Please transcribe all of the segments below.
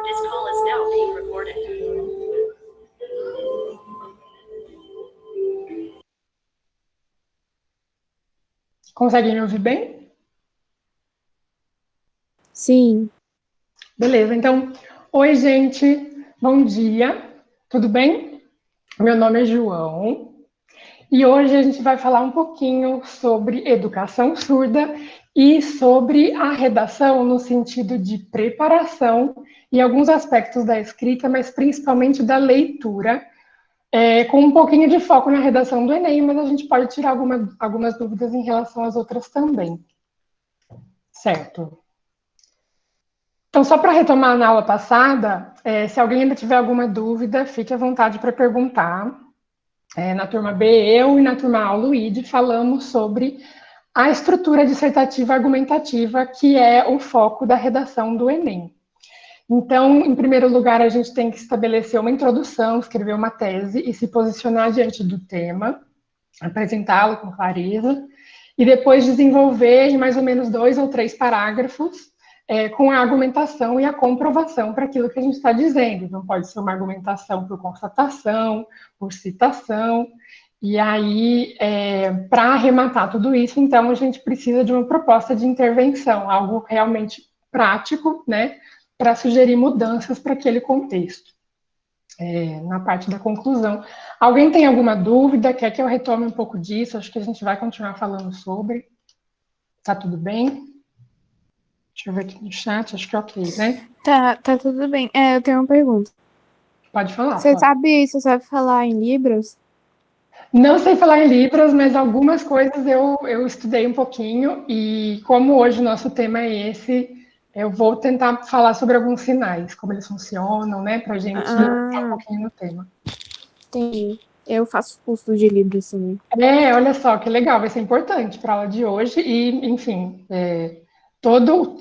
This call is now being recorded. Conseguem me ouvir bem? Sim. Beleza, então, oi gente, bom dia, tudo bem? Meu nome é João e hoje a gente vai falar um pouquinho sobre educação surda e sobre a redação no sentido de preparação e alguns aspectos da escrita, mas principalmente da leitura, com um pouquinho de foco na redação do Enem, mas a gente pode tirar algumas dúvidas em relação às outras também, certo? Então, só para retomar na aula passada, se alguém ainda tiver alguma dúvida, fique à vontade para perguntar. Na turma B, eu e na turma A, o Luíde, falamos sobre a estrutura dissertativa argumentativa, que é o foco da redação do Enem. Então, em primeiro lugar, a gente tem que estabelecer uma introdução, escrever uma tese e se posicionar diante do tema, apresentá-lo com clareza, e depois desenvolver em mais ou menos 2 ou 3 parágrafos com a argumentação e a comprovação para aquilo que a gente está dizendo. Não pode ser uma argumentação por constatação, por citação. E aí, para arrematar tudo isso, então, a gente precisa de uma proposta de intervenção, algo realmente prático, né, para sugerir mudanças para aquele contexto. Na parte da conclusão. Alguém tem alguma dúvida? Quer que eu retome um pouco disso? Acho que a gente vai continuar falando sobre. Tá tudo bem? Deixa eu ver aqui no chat, acho que é ok, né? Tá tudo bem. Eu tenho uma pergunta. Pode falar, Você pode. sabe falar em Libras? Não sei falar em Libras, mas algumas coisas eu estudei um pouquinho, e como hoje o nosso tema é esse, eu vou tentar falar sobre alguns sinais, como eles funcionam, né, para a gente entrar um pouquinho no tema. Entendi. Eu faço curso de Libras também. Olha só, que legal, vai ser importante para a aula de hoje, e, enfim,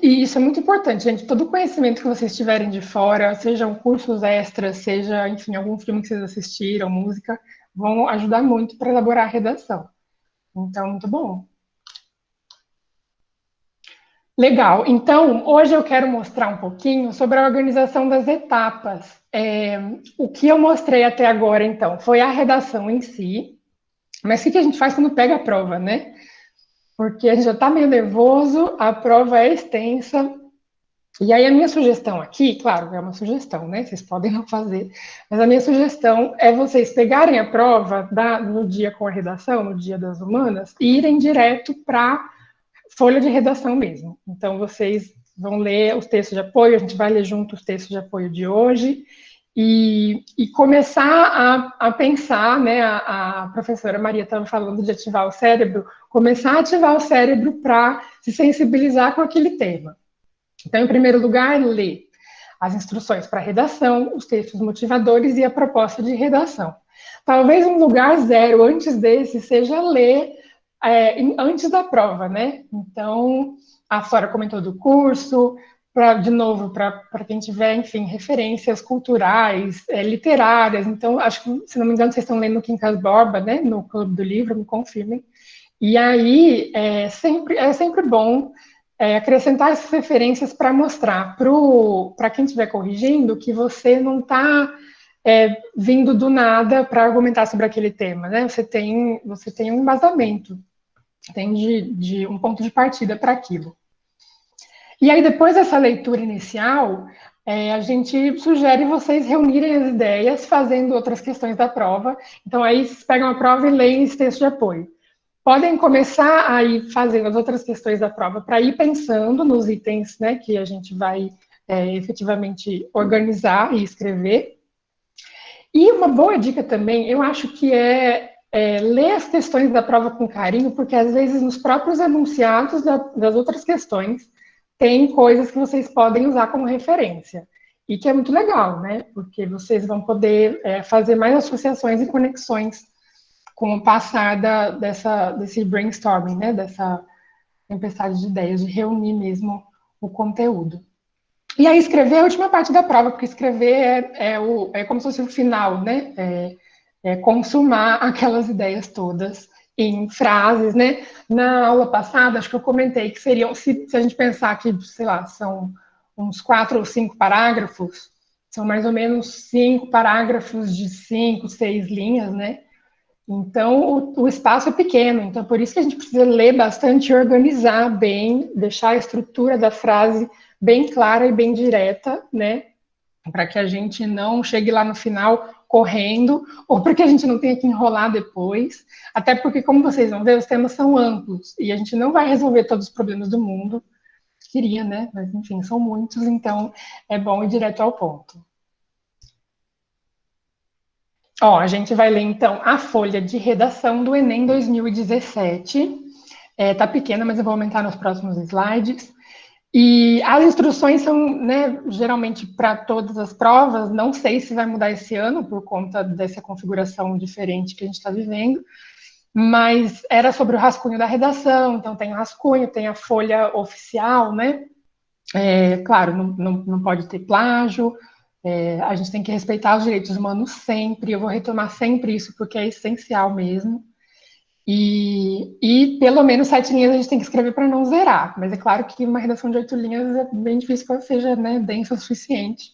e isso é muito importante, gente, todo conhecimento que vocês tiverem de fora, sejam cursos extras, seja, enfim, algum filme que vocês assistiram, música, vão ajudar muito para elaborar a redação. Então, muito bom. Legal. Então, hoje eu quero mostrar um pouquinho sobre a organização das etapas. O que eu mostrei até agora, então, foi a redação em si, mas o que a gente faz quando pega a prova, né? Porque a gente já está meio nervoso, a prova é extensa. E aí a minha sugestão aqui, claro, é uma sugestão, né? Vocês podem não fazer, mas a minha sugestão é vocês pegarem a prova no dia com a redação, no dia das humanas, e irem direto para folha de redação mesmo. Então, vocês vão ler os textos de apoio, a gente vai ler junto os textos de apoio de hoje, e começar a pensar, né, a professora Maria estava falando de ativar o cérebro, começar a ativar o cérebro para se sensibilizar com aquele tema. Então, em primeiro lugar, ler as instruções para redação, os textos motivadores e a proposta de redação. Talvez um lugar zero antes desse seja ler antes da prova, né? Então, a Flora comentou do curso, de novo, para quem tiver, enfim, referências culturais, literárias. Então, acho que, se não me engano, vocês estão lendo Quincas Borba, né? No Clube do Livro, me confirmem. E aí, é sempre bom acrescentar essas referências para mostrar para quem estiver corrigindo que você não está vindo do nada para argumentar sobre aquele tema, né? Você tem um embasamento, tem de um ponto de partida para aquilo. E aí, depois dessa leitura inicial, a gente sugere vocês reunirem as ideias fazendo outras questões da prova. Então, aí vocês pegam a prova e leem esse texto de apoio. Podem começar a ir fazendo as outras questões da prova para ir pensando nos itens, né, que a gente vai efetivamente organizar e escrever. E uma boa dica também, eu acho que ler as questões da prova com carinho, porque às vezes nos próprios enunciados das outras questões tem coisas que vocês podem usar como referência. E que é muito legal, né? Porque vocês vão poder fazer mais associações e conexões com o passar desse brainstorming, né? Dessa tempestade de ideias, de reunir mesmo o conteúdo. E aí escrever é a última parte da prova, porque escrever é como se fosse o final, né? Consumar aquelas ideias todas em frases, né? Na aula passada, acho que eu comentei que seriam, se a gente pensar que, sei lá, são uns 4 ou 5 parágrafos, são mais ou menos 5 parágrafos de 5, 6 linhas, né? Então, o espaço é pequeno, então por isso que a gente precisa ler bastante e organizar bem, deixar a estrutura da frase bem clara e bem direta, né? Para que a gente não chegue lá no final correndo, ou para que a gente não tenha que enrolar depois, até porque, como vocês vão ver, os temas são amplos, e a gente não vai resolver todos os problemas do mundo, queria, né? Mas, enfim, são muitos, então é bom ir direto ao ponto. Ó, a gente vai ler, então, a folha de redação do Enem 2017. Tá pequena, mas eu vou aumentar nos próximos slides. E as instruções são, né, geralmente para todas as provas, não sei se vai mudar esse ano, por conta dessa configuração diferente que a gente está vivendo, mas era sobre o rascunho da redação, então tem o rascunho, tem a folha oficial, né? Claro, não pode ter plágio, a gente tem que respeitar os direitos humanos sempre, eu vou retomar sempre isso, porque é essencial mesmo. E pelo menos 7 linhas a gente tem que escrever para não zerar, mas é claro que uma redação de 8 linhas é bem difícil que ela seja, né, densa o suficiente.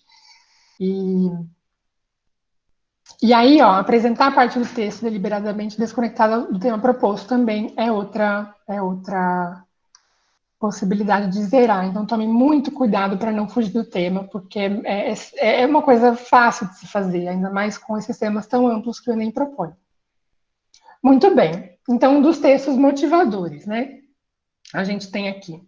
E aí, ó, apresentar a parte do texto deliberadamente desconectada do tema proposto também é outra possibilidade de zerar. Então, tome muito cuidado para não fugir do tema, porque é uma coisa fácil de se fazer, ainda mais com esses temas tão amplos que o Enem propõe. Muito bem. Então, dos textos motivadores, né? A gente tem aqui.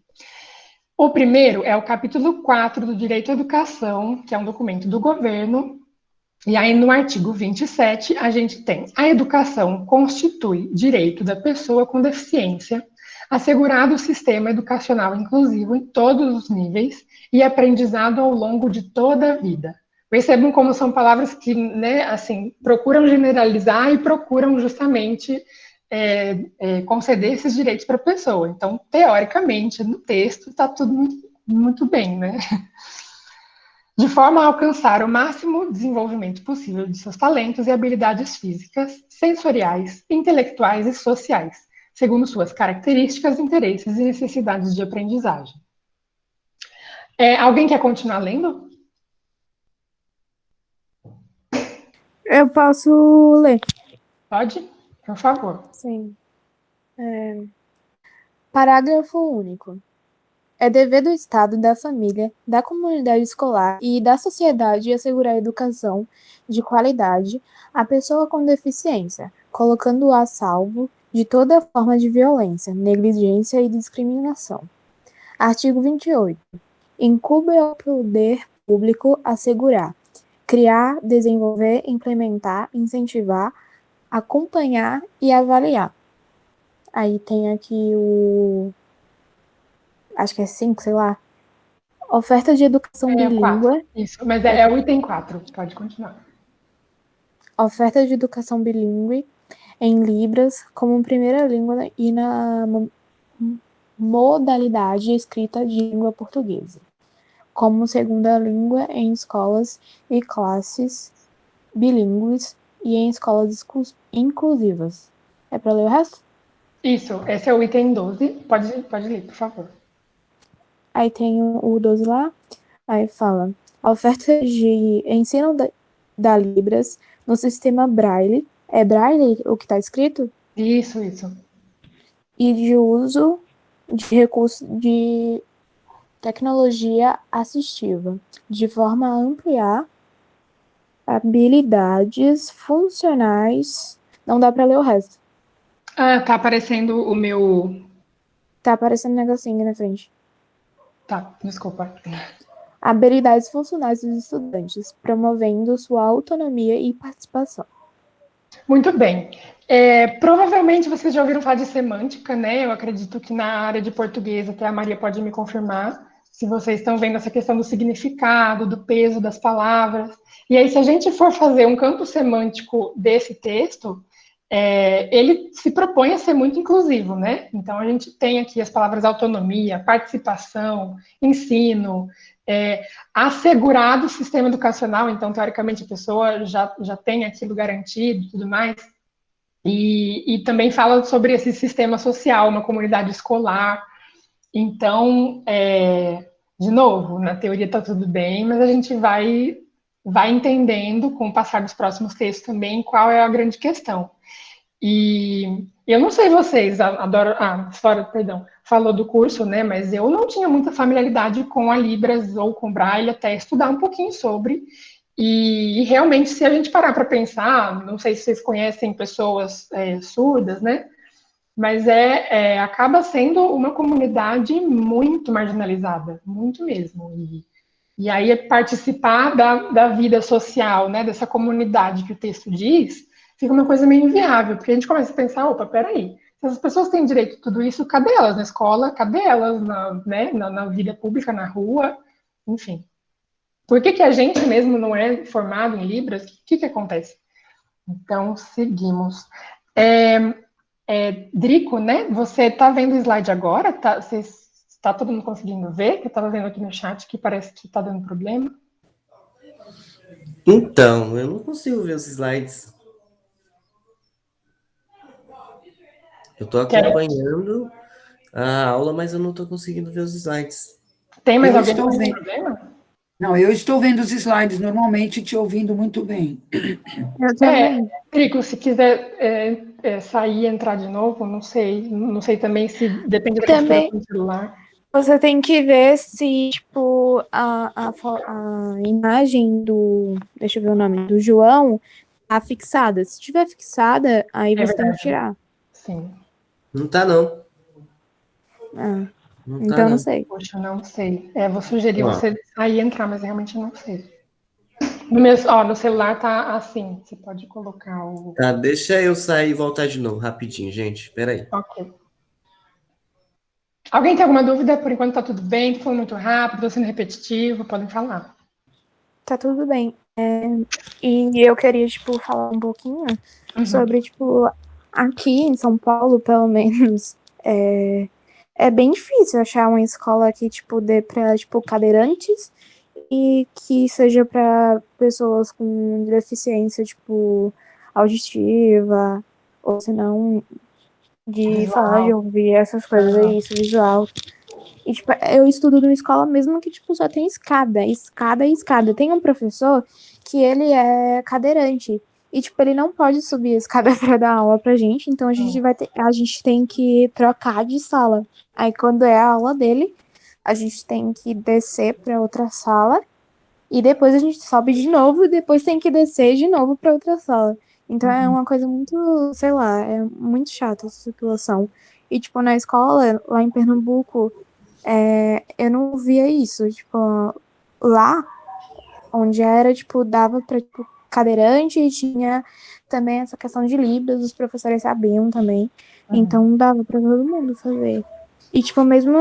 O primeiro é o capítulo 4 do Direito à Educação, que é um documento do governo. E aí, no artigo 27, a gente tem: a educação constitui direito da pessoa com deficiência, assegurado o sistema educacional inclusivo em todos os níveis e aprendizado ao longo de toda a vida. Percebam como são palavras que, né, assim, procuram generalizar e procuram justamente conceder esses direitos para a pessoa. Então, teoricamente, no texto está tudo muito bem, né? De forma a alcançar o máximo desenvolvimento possível de seus talentos e habilidades físicas, sensoriais, intelectuais e sociais, segundo suas características, interesses e necessidades de aprendizagem. Alguém quer continuar lendo? Eu posso ler. Pode? Por favor. Sim. Parágrafo único. É dever do Estado, da família, da comunidade escolar e da sociedade assegurar a educação de qualidade à pessoa com deficiência, colocando-o a salvo de toda forma de violência, negligência e discriminação. Artigo 28. Incumbe ao poder público assegurar, criar, desenvolver, implementar, incentivar, acompanhar e avaliar. Aí tem aqui acho que é 5, sei lá. Oferta de educação bilíngue. Isso, mas é o item 4, pode continuar. Oferta de educação bilíngue em Libras como primeira língua e na modalidade escrita de língua portuguesa, como segunda língua em escolas e classes bilíngues e em escolas inclusivas. É para ler o resto? Isso, esse é o item 12. Pode ler, por favor. Aí tem o 12 lá. Aí fala: a oferta de ensino da Libras no sistema Braille. É Braille o que está escrito? Isso. E de uso de recursos de tecnologia assistiva, de forma a ampliar habilidades funcionais. Não dá para ler o resto. Tá aparecendo o meu... Tá aparecendo um negocinho aqui na frente. Tá, desculpa. Habilidades funcionais dos estudantes, promovendo sua autonomia e participação. Muito bem. Provavelmente vocês já ouviram falar de semântica, né? Eu acredito que na área de português, até a Maria pode me confirmar, se vocês estão vendo essa questão do significado, do peso das palavras. E aí, se a gente for fazer um campo semântico desse texto, ele se propõe a ser muito inclusivo, né? Então, a gente tem aqui as palavras autonomia, participação, ensino, assegurado o sistema educacional, então, teoricamente, a pessoa já tem aquilo garantido e tudo mais. E também fala sobre esse sistema social, uma comunidade escolar. Então, De novo, na teoria está tudo bem, mas a gente vai entendendo com o passar dos próximos textos também qual é a grande questão. E eu não sei vocês, adoro, a história, perdão, falou do curso, né? Mas eu não tinha muita familiaridade com a Libras ou com Braille até estudar um pouquinho sobre. E realmente, se a gente parar para pensar, não sei se vocês conhecem pessoas surdas, né? Mas acaba sendo uma comunidade muito marginalizada, muito mesmo. E aí participar da vida social, né, dessa comunidade que o texto diz, fica uma coisa meio inviável, porque a gente começa a pensar, opa, peraí, se as pessoas têm direito a tudo isso, cadê elas na escola? Cadê elas na vida pública, na rua? Enfim. Por que a gente mesmo não é formado em Libras? O que acontece? Então, seguimos. Drico, né? Você está vendo o slide agora? Está todo mundo conseguindo ver? Que eu estava vendo aqui no chat que parece que está dando problema. Então, eu não consigo ver os slides. Eu estou acompanhando a aula, mas eu não estou conseguindo ver os slides. Tem mais alguém com esse problema? Não, eu estou vendo os slides normalmente, te ouvindo muito bem. Eu também. Trico, se quiser sair e entrar de novo, não sei também se depende da configuração do celular. Você tem que ver se, tipo, a imagem do, deixa eu ver o nome, do João tá fixada. Se estiver fixada, aí você tem que tirar. Sim. Não tá, não. Não então, não sei. Poxa, não sei. Vou sugerir você sair e entrar, mas realmente não sei. No celular tá assim, você pode colocar o... Tá, deixa eu sair e voltar de novo, rapidinho, gente. Espera aí. Ok. Alguém tem alguma dúvida? Por enquanto tá tudo bem? Foi muito rápido, tô sendo repetitivo, podem falar. Tá tudo bem. E eu queria, tipo, falar um pouquinho sobre, tipo, aqui em São Paulo, pelo menos, é bem difícil achar uma escola que, tipo, dê pra, tipo, cadeirantes e que seja para pessoas com deficiência, tipo, auditiva, ou se não, de falar, de ouvir, essas coisas aí, isso, visual. E, tipo, eu estudo numa escola mesmo que, tipo, só tem escada. Tem um professor que ele é cadeirante. E, tipo, ele não pode subir a escada pra dar aula pra gente, então a gente tem que trocar de sala. Aí, quando é a aula dele, a gente tem que descer pra outra sala, e depois a gente sobe de novo, e depois tem que descer de novo pra outra sala. Então é uma coisa muito, sei lá, é muito chata essa situação. E, tipo, na escola, lá em Pernambuco, eu não via isso. Tipo, lá, onde era, tipo, dava pra, tipo, cadeirante, e tinha também essa questão de Libras, os professores sabiam também. Então dava pra todo mundo fazer. E, tipo, mesmo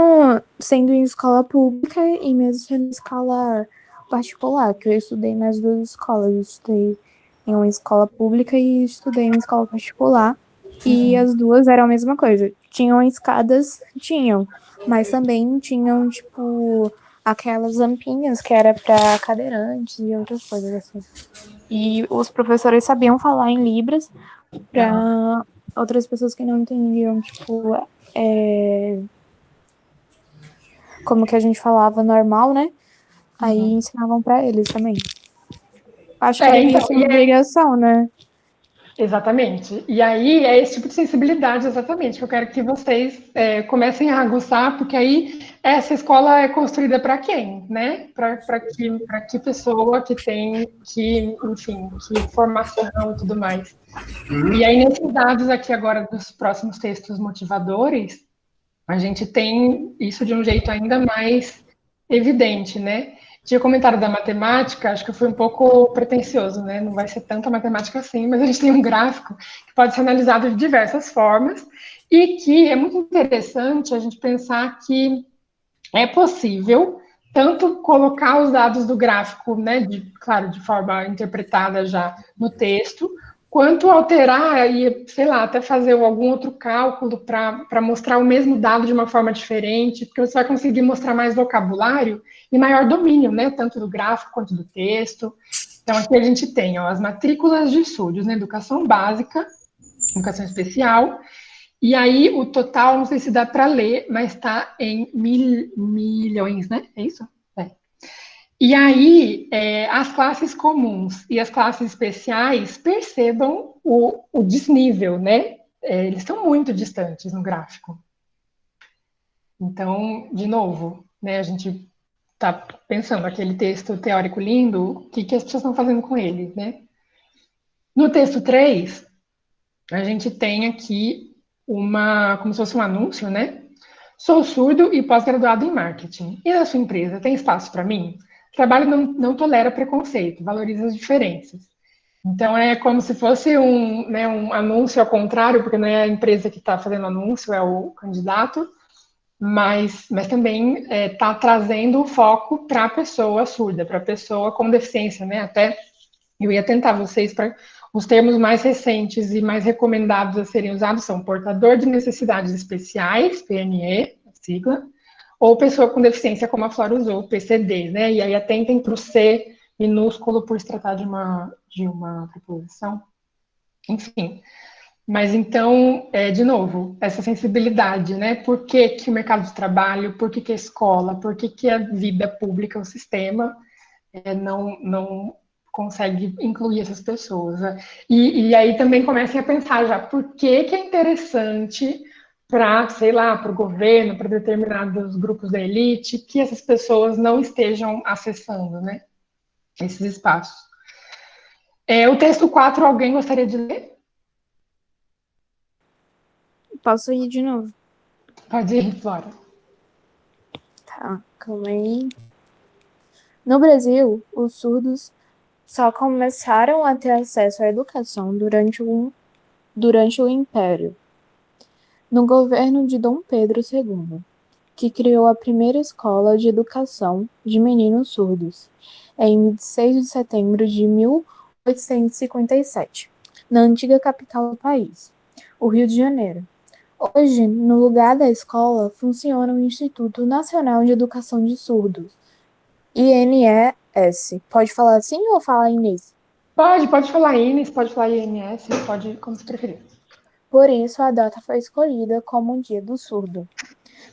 sendo em escola pública e mesmo sendo em escola particular, que eu estudei nas duas escolas. Eu estudei em uma escola pública e estudei em uma escola particular. E as duas eram a mesma coisa. Tinham escadas, mas também tinham, tipo, aquelas lampinhas que era para cadeirantes e outras coisas assim. E os professores sabiam falar em Libras para outras pessoas que não entendiam, tipo, como que a gente falava normal, né? Aí ensinavam para eles também. Acho que devia ser uma obrigação, né? Exatamente. E aí é esse tipo de sensibilidade, exatamente, que eu quero que vocês comecem a aguçar, porque aí essa escola é construída para quem, né? Para que pessoa que tem que formação e tudo mais. E aí, nesses dados aqui agora dos próximos textos motivadores, a gente tem isso de um jeito ainda mais evidente, né? Tinha comentário da matemática, acho que foi um pouco pretencioso, né? Não vai ser tanta matemática assim, mas a gente tem um gráfico que pode ser analisado de diversas formas e que é muito interessante a gente pensar que é possível tanto colocar os dados do gráfico, né, claro, de forma interpretada já no texto, quanto alterar e, sei lá, até fazer algum outro cálculo para mostrar o mesmo dado de uma forma diferente, porque você vai conseguir mostrar mais vocabulário e maior domínio, né, tanto do gráfico quanto do texto. Então, aqui a gente tem as matrículas de estúdios na educação básica, educação especial, E aí, o total, não sei se dá para ler, mas está em milhões, né? É isso? É. E aí, as classes comuns e as classes especiais percebam o desnível, né? Eles estão muito distantes no gráfico. Então, de novo, né, a gente está pensando aquele texto teórico lindo, o que as pessoas estão fazendo com ele, né? No texto 3, a gente tem aqui como se fosse um anúncio, né? Sou surdo e pós-graduado em marketing. E na sua empresa tem espaço para mim? Trabalho não tolera preconceito, valoriza as diferenças. Então é como se fosse um anúncio ao contrário, porque não é a empresa que está fazendo anúncio, é o candidato, mas também está trazendo o foco para a pessoa surda, para a pessoa com deficiência, né? Até eu ia tentar vocês para os termos mais recentes e mais recomendados a serem usados são portador de necessidades especiais, PNE, sigla, ou pessoa com deficiência, como a Flora usou, PCD, né? E aí atentem para o C minúsculo por se tratar de uma preposição. Enfim. Mas então, de novo, essa sensibilidade, né? Por que o mercado de trabalho, por que a escola, por que a vida pública, o sistema, não consegue incluir essas pessoas. Né? E aí também comecem a pensar já por que é interessante para, sei lá, para o governo, para determinados grupos da elite, que essas pessoas não estejam acessando, né, esses espaços. O texto 4, alguém gostaria de ler? Posso ir de novo? Pode ir, Flora. Tá, calma aí. No Brasil, os surdos só começaram a ter acesso à educação durante o Império, no governo de Dom Pedro II, que criou a primeira escola de educação de meninos surdos, em 26 de setembro de 1857, na antiga capital do país, o Rio de Janeiro. Hoje, no lugar da escola, funciona o Instituto Nacional de Educação de Surdos, INES. Pode falar assim ou falar Inês? Pode falar INES, pode falar INS, pode como se preferir. Por isso, a data foi escolhida como o Dia do Surdo.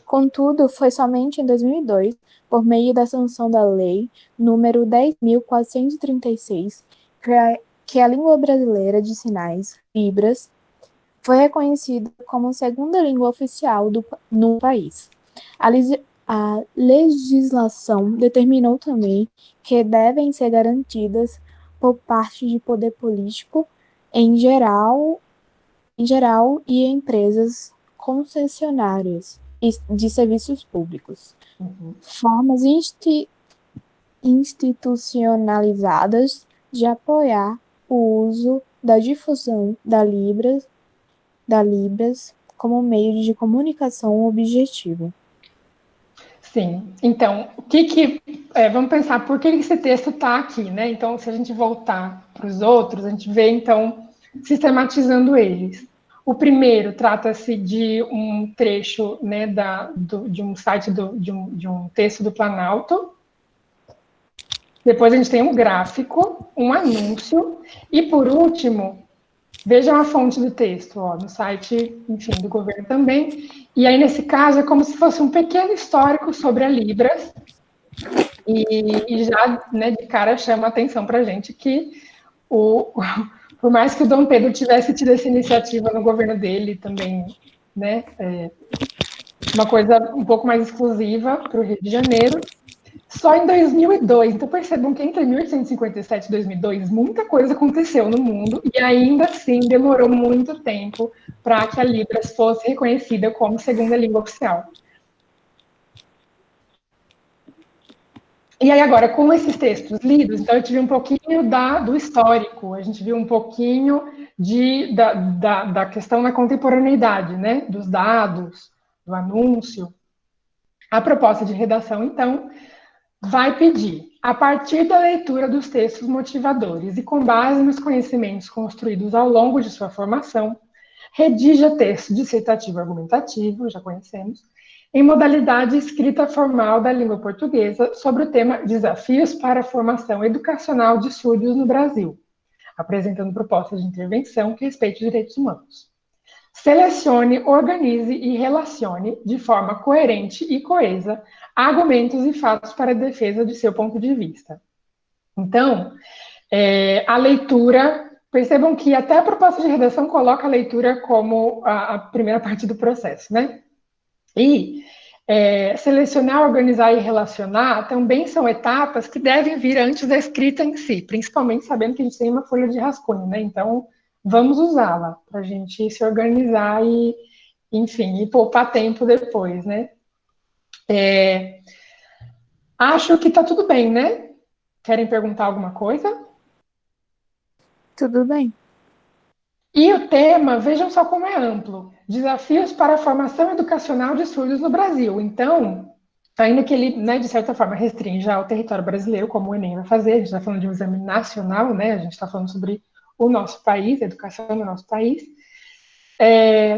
Contudo, foi somente em 2002, por meio da sanção da Lei número 10.436, que a língua brasileira de sinais, Libras, foi reconhecida como segunda língua oficial no país. A legislação determinou também que devem ser garantidas por parte de poder político em geral e empresas concessionárias de serviços públicos. Formas institucionalizadas de apoiar o uso da difusão da Libras como meio de comunicação objetivo. Sim, então, vamos pensar por que esse texto está aqui, né? Então, se a gente voltar para os outros, a gente vê, então, sistematizando eles. O primeiro trata-se de um trecho, né, de um site, de um texto do Planalto. Depois a gente tem um gráfico, um anúncio, e por último, vejam a fonte do texto, no site, enfim, do governo também. E aí, nesse caso, é como se fosse um pequeno histórico sobre a Libras. E já, né, de cara, chama a atenção para a gente que, por mais que o Dom Pedro tivesse tido essa iniciativa no governo dele também, né, uma coisa um pouco mais exclusiva para o Rio de Janeiro, só em 2002, então percebam que entre 1857 e 2002, muita coisa aconteceu no mundo e ainda assim demorou muito tempo para que a Libras fosse reconhecida como segunda língua oficial. E aí agora, com esses textos lidos, então a gente viu um pouquinho do histórico, a gente viu um pouquinho da questão da contemporaneidade, né, dos dados, do anúncio. A proposta de redação, então, vai pedir, a partir da leitura dos textos motivadores e com base nos conhecimentos construídos ao longo de sua formação, redija texto dissertativo argumentativo, já conhecemos, em modalidade escrita formal da língua portuguesa sobre o tema Desafios para a Formação Educacional de Surdos no Brasil, apresentando propostas de intervenção que respeitem os direitos humanos. Selecione, organize e relacione de forma coerente e coesa argumentos e fatos para a defesa de seu ponto de vista. Então, a leitura, percebam que até a proposta de redação coloca a leitura como a primeira parte do processo, né? E selecionar, organizar e relacionar também são etapas que devem vir antes da escrita em si, principalmente sabendo que a gente tem uma folha de rascunho, né? Então, vamos usá-la para a gente se organizar e, enfim, e poupar tempo depois, né? Acho que está tudo bem, né? Querem perguntar alguma coisa? Tudo bem. E o tema, vejam só como é amplo: desafios para a formação educacional de surdos no Brasil. Então, ainda que ele, né, de certa forma, restrinja ao território brasileiro, como o Enem vai fazer, a gente está falando de um exame nacional, né? A gente está falando sobre o nosso país, a educação do nosso país.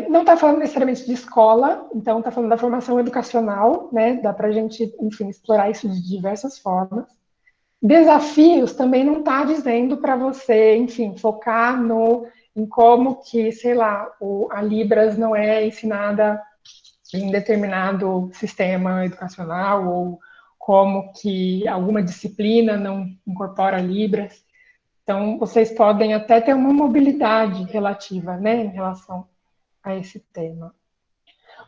Não está falando necessariamente de escola, então está falando da formação educacional, né? Dá para a gente, enfim, explorar isso de diversas formas. Desafios também não está dizendo para você, enfim, focar em como que, sei lá, a Libras não é ensinada em determinado sistema educacional, ou como que alguma disciplina não incorpora Libras. Então, vocês podem até ter uma mobilidade relativa, né, em relação a esse tema.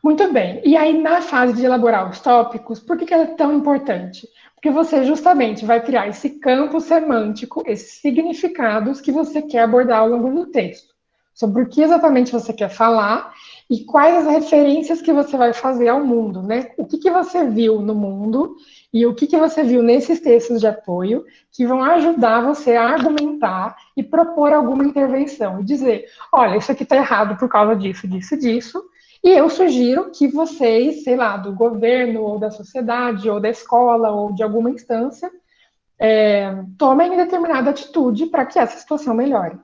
Muito bem. E aí, na fase de elaborar os tópicos, por que é tão importante? Porque você justamente vai criar esse campo semântico, esses significados que você quer abordar ao longo do texto. Sobre o que exatamente você quer falar e quais as referências que você vai fazer ao mundo, né? O que você viu no mundo e o que você viu nesses textos de apoio que vão ajudar você a argumentar e propor alguma intervenção. E dizer, olha, isso aqui está errado por causa disso, disso, disso. E eu sugiro que vocês, sei lá, do governo, ou da sociedade, ou da escola, ou de alguma instância, tomem determinada atitude para que essa situação melhore.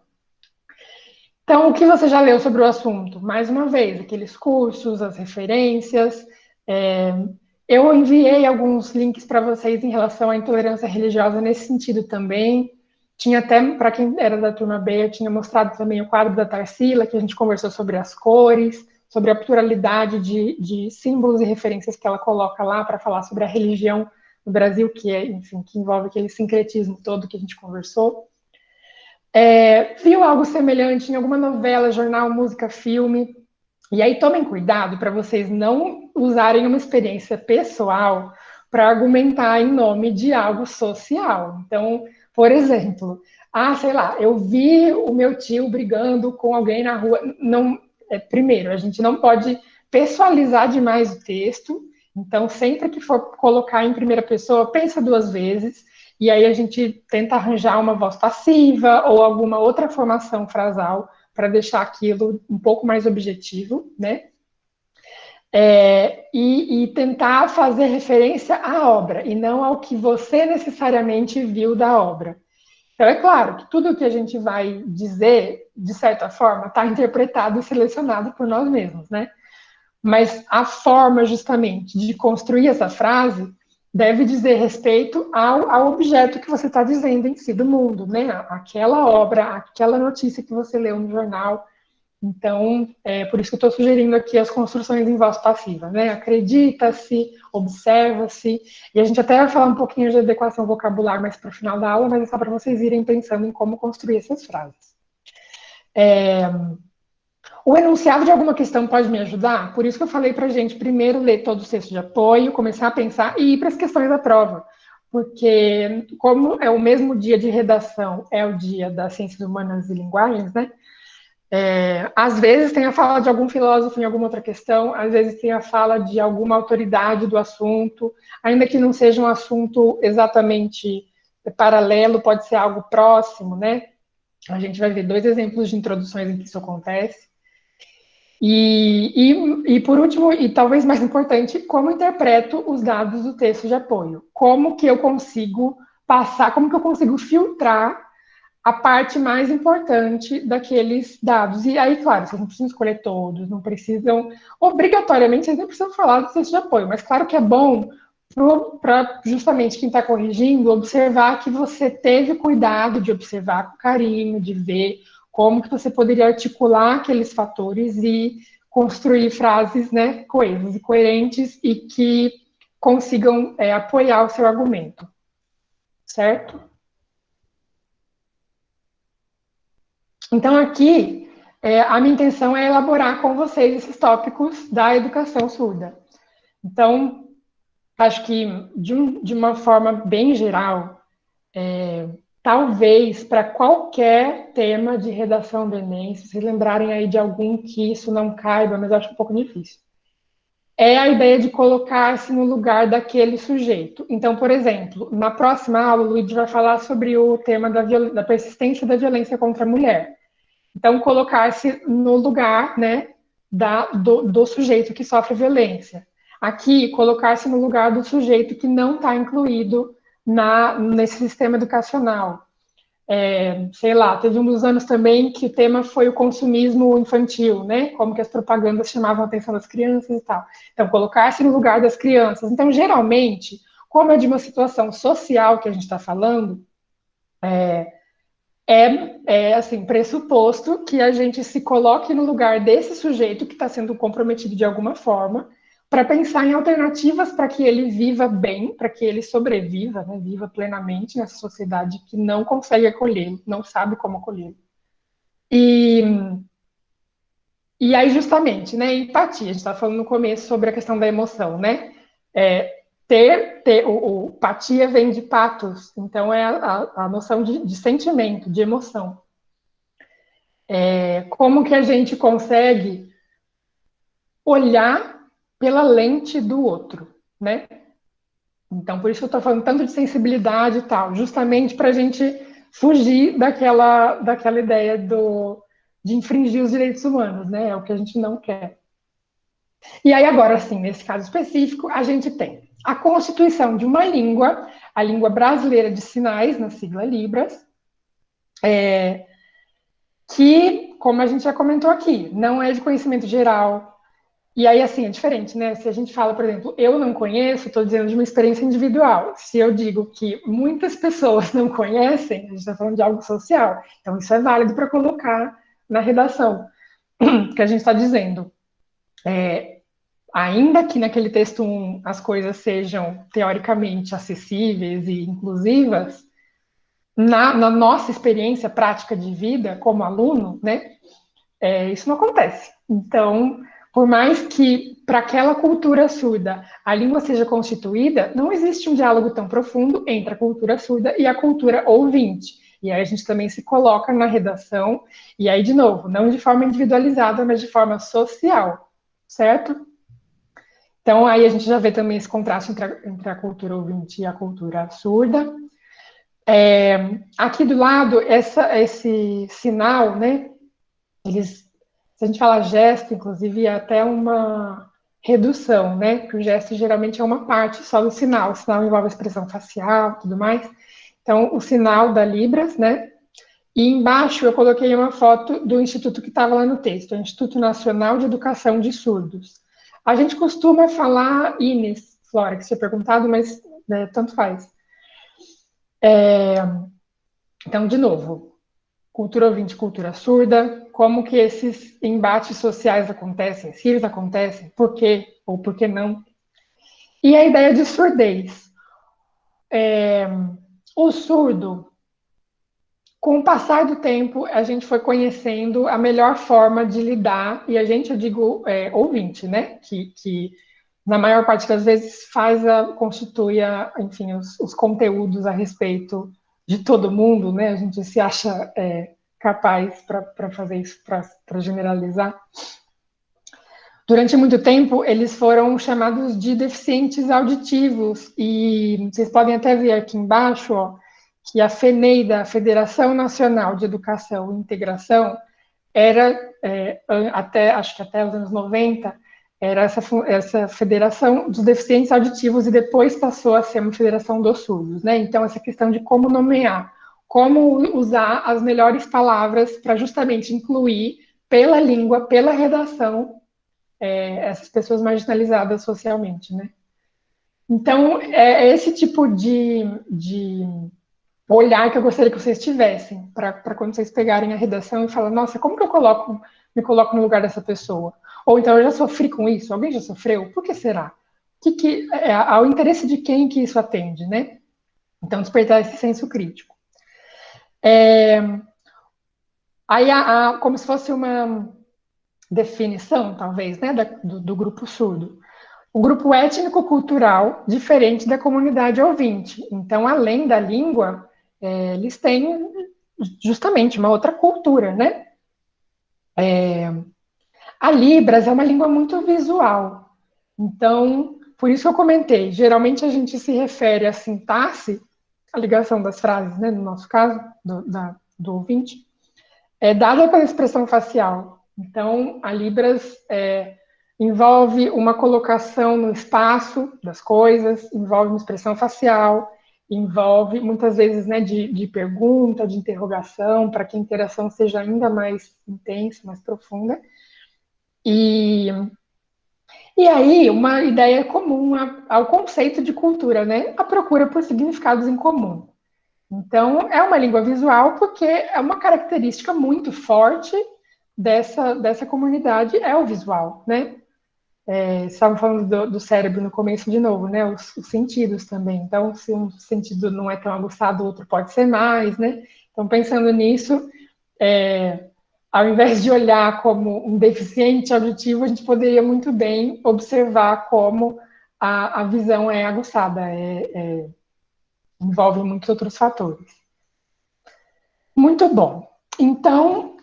Então, o que você já leu sobre o assunto? Mais uma vez, aqueles cursos, as referências. Eu enviei alguns links para vocês em relação à intolerância religiosa nesse sentido também. Tinha até, para quem era da turma B, eu tinha mostrado também o quadro da Tarsila, que a gente conversou sobre as cores, sobre a pluralidade de símbolos e referências que ela coloca lá para falar sobre a religião no Brasil, que enfim, que envolve aquele sincretismo todo que a gente conversou. Viu algo semelhante em alguma novela, jornal, música, filme? E aí tomem cuidado para vocês não usarem uma experiência pessoal para argumentar em nome de algo social. Então, por exemplo, sei lá, eu vi o meu tio brigando com alguém na rua. Não, primeiro, a gente não pode pessoalizar demais o texto. Então, sempre que for colocar em primeira pessoa, pensa duas vezes. E aí a gente tenta arranjar uma voz passiva ou alguma outra formação frasal para deixar aquilo um pouco mais objetivo, né? E tentar fazer referência à obra, e não ao que você necessariamente viu da obra. Então, é claro que tudo o que a gente vai dizer, de certa forma, está interpretado e selecionado por nós mesmos, né? Mas a forma, justamente, de construir essa frase deve dizer respeito ao objeto que você está dizendo em si do mundo, né? Aquela obra, aquela notícia que você leu no jornal. Então, por isso que eu estou sugerindo aqui as construções em voz passiva, né? Acredita-se, observa-se, e a gente até vai falar um pouquinho de adequação vocabular mais para o final da aula, mas é só para vocês irem pensando em como construir essas frases. O enunciado de alguma questão pode me ajudar? Por isso que eu falei para a gente primeiro ler todo o texto de apoio, começar a pensar e ir para as questões da prova. Porque, como é o mesmo dia de redação, é o dia das ciências humanas e linguagens, né? Às vezes tem a fala de algum filósofo em alguma outra questão, às vezes tem a fala de alguma autoridade do assunto, ainda que não seja um assunto exatamente paralelo, pode ser algo próximo, né? A gente vai ver 2 exemplos de introduções em que isso acontece. E por último, e talvez mais importante, como interpreto os dados do texto de apoio? Como que eu consigo passar, como que eu consigo filtrar a parte mais importante daqueles dados? E aí, claro, vocês não precisam escolher todos, não precisam, obrigatoriamente, vocês não precisam falar do texto de apoio, mas claro que é bom para justamente quem está corrigindo observar que você teve cuidado de observar com carinho, de ver como que você poderia articular aqueles fatores e construir frases, né, coesas e coerentes e que consigam apoiar o seu argumento, certo? Então, aqui, a minha intenção é elaborar com vocês esses tópicos da educação surda. Então, acho que, de uma forma bem geral, talvez para qualquer tema de redação do Enem, se vocês lembrarem aí de algum que isso não caiba, mas eu acho um pouco difícil, é a ideia de colocar-se no lugar daquele sujeito. Então, por exemplo, na próxima aula, o Luiz vai falar sobre o tema da persistência da violência contra a mulher. Então, colocar-se no lugar, né, do sujeito que sofre violência. Aqui, colocar-se no lugar do sujeito que não está incluído nesse sistema educacional. Sei lá, teve um dos anos também que o tema foi o consumismo infantil, né? Como que as propagandas chamavam a atenção das crianças e tal. Então, colocar-se no lugar das crianças. Então, geralmente, como é de uma situação social que a gente está falando, assim, pressuposto que a gente se coloque no lugar desse sujeito que está sendo comprometido de alguma forma, para pensar em alternativas para que ele viva bem, para que ele sobreviva, né, viva plenamente nessa sociedade que não consegue acolhê-lo, não sabe como acolhê-lo. E aí, justamente, né, empatia, a gente estava falando no começo sobre a questão da emoção, né? Empatia vem de patos, então é a noção de sentimento, de emoção. Como que a gente consegue olhar pela lente do outro, né? Então, por isso eu estou falando tanto de sensibilidade e tal, justamente para a gente fugir daquela ideia de infringir os direitos humanos, né? É o que a gente não quer. E aí, agora, sim, nesse caso específico, a gente tem a constituição de uma língua, a língua brasileira de sinais, na sigla Libras, que, como a gente já comentou aqui, não é de conhecimento geral. E aí, assim, é diferente, né? Se a gente fala, por exemplo, eu não conheço, estou dizendo de uma experiência individual. Se eu digo que muitas pessoas não conhecem, a gente está falando de algo social. Então, isso é válido para colocar na redação, que a gente está dizendo. Ainda que naquele texto 1 as coisas sejam teoricamente acessíveis e inclusivas, na nossa experiência prática de vida como aluno, né, isso não acontece. Então, por mais que para aquela cultura surda a língua seja constituída, não existe um diálogo tão profundo entre a cultura surda e a cultura ouvinte. E aí a gente também se coloca na redação, e aí, de novo, não de forma individualizada, mas de forma social, certo? Então, aí a gente já vê também esse contraste entre a cultura ouvinte e a cultura surda. Aqui do lado, esse sinal, né? Se a gente fala gesto, inclusive, é até uma redução, né? Porque o gesto geralmente é uma parte só do sinal. O sinal envolve a expressão facial e tudo mais. Então, o sinal da Libras, né? E embaixo eu coloquei uma foto do instituto que estava lá no texto, o Instituto Nacional de Educação de Surdos. A gente costuma falar INES, Flora, que você tinha perguntado, mas né, tanto faz. Então, de novo, cultura ouvinte, cultura surda, como que esses embates sociais acontecem, se eles acontecem, por quê ou por que não. E a ideia de surdez. O surdo, com o passar do tempo, a gente foi conhecendo a melhor forma de lidar, e a gente, eu digo ouvinte, né, que na maior parte das vezes constitui, enfim, os conteúdos a respeito de todo mundo, né, a gente se acha capaz para fazer isso, para generalizar. Durante muito tempo, eles foram chamados de deficientes auditivos, e vocês podem até ver aqui embaixo, ó, que a FENEIDA, a Federação Nacional de Educação e Integração, era, acho que até os anos 90, era essa federação dos deficientes auditivos, e depois passou a ser uma federação dos surdos, né? Então, essa questão de como nomear, como usar as melhores palavras para justamente incluir, pela língua, pela redação, essas pessoas marginalizadas socialmente, né? Então, esse tipo de olhar que eu gostaria que vocês tivessem, para quando vocês pegarem a redação e falar, nossa, como que me coloco no lugar dessa pessoa? Ou então, eu já sofri com isso? Alguém já sofreu? Por que será? Ao interesse de quem que isso atende, né? Então, despertar esse senso crítico. Aí, como se fosse uma definição, talvez, né, do grupo surdo. O grupo étnico-cultural diferente da comunidade ouvinte. Então, além da língua, eles têm justamente uma outra cultura, né? A Libras é uma língua muito visual. Então, por isso que eu comentei, geralmente a gente se refere à sintaxe, a ligação das frases, né, no nosso caso, do ouvinte, é dada pela expressão facial. Então, a Libras envolve uma colocação no espaço das coisas, envolve uma expressão facial, envolve muitas vezes, né, de pergunta, de interrogação, para que a interação seja ainda mais intensa, mais profunda. E aí, uma ideia comum ao conceito de cultura, né? A procura por significados em comum. Então, é uma língua visual porque é uma característica muito forte dessa comunidade, é o visual, né? Estavam falando do cérebro no começo de novo, né? Os sentidos também. Então, se um sentido não é tão aguçado, o outro pode ser mais, né? Então, pensando nisso, ao invés de olhar como um deficiente auditivo, a gente poderia muito bem observar como a visão é aguçada, envolve muitos outros fatores. Muito bom. Então,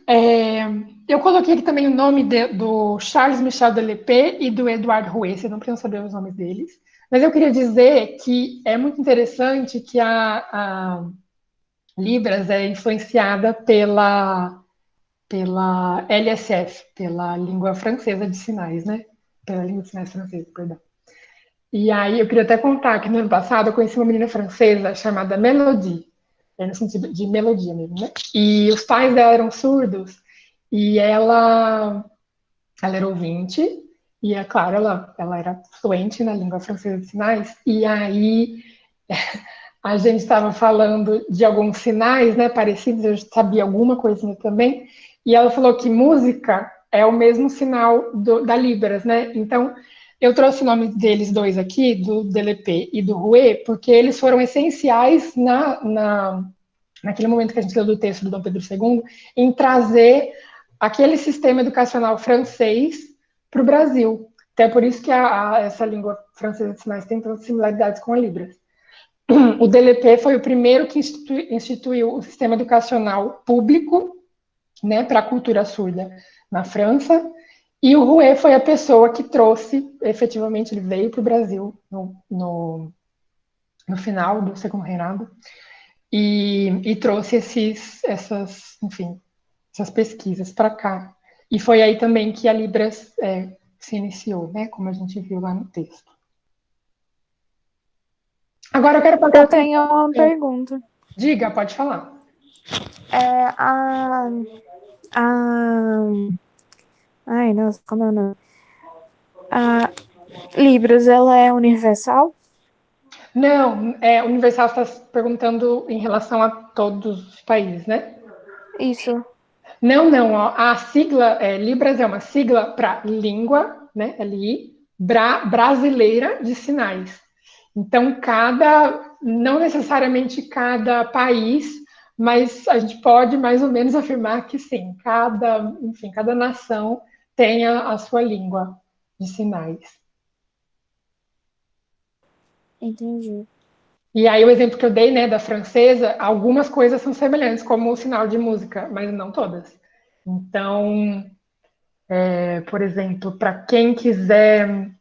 eu coloquei aqui também o nome do Charles Michel Delepé e do Edouard Rouet, vocês não precisam saber os nomes deles, mas eu queria dizer que é muito interessante que a Libras é influenciada pela LSF, pela língua francesa de sinais, né? Pela língua de sinais francesa, perdão. E aí eu queria até contar que no ano passado eu conheci uma menina francesa chamada Melodie, no sentido de melodia mesmo, né? E os pais dela eram surdos e ela era ouvinte e, é claro, ela era fluente na língua francesa de sinais. E aí a gente estava falando de alguns sinais, né, parecidos, eu sabia alguma coisinha também, e ela falou que música é o mesmo sinal da Libras, né? Então, eu trouxe o nome deles dois aqui, do Delepé e do Rouet, porque eles foram essenciais naquele momento que a gente leu do texto do Dom Pedro II, em trazer aquele sistema educacional francês para o Brasil. Até por isso que essa língua francesa de sinais tem tantas similaridades com a Libras. O DLP foi o primeiro que instituiu o sistema educacional público, né, para a cultura surda na França, e o Rouet foi a pessoa que trouxe, efetivamente, ele veio para o Brasil no final do Segundo Reinado, e trouxe essas pesquisas para cá. E foi aí também que a Libras se iniciou, né, como a gente viu lá no texto. Agora eu quero passar... Eu tenho uma pergunta. Diga, pode falar. Ai, nossa, como é o nome? A Libras, ela é universal? Não, universal está perguntando em relação a todos os países, né? Isso. Não, a sigla Libras é uma sigla para língua, né? LI, brasileira de sinais. Então, não necessariamente cada país, mas a gente pode mais ou menos afirmar que sim, cada nação tem a sua língua de sinais. Entendi. E aí o exemplo que eu dei, né, da francesa, algumas coisas são semelhantes, como o sinal de música, mas não todas. Então, por exemplo, para quem quiser...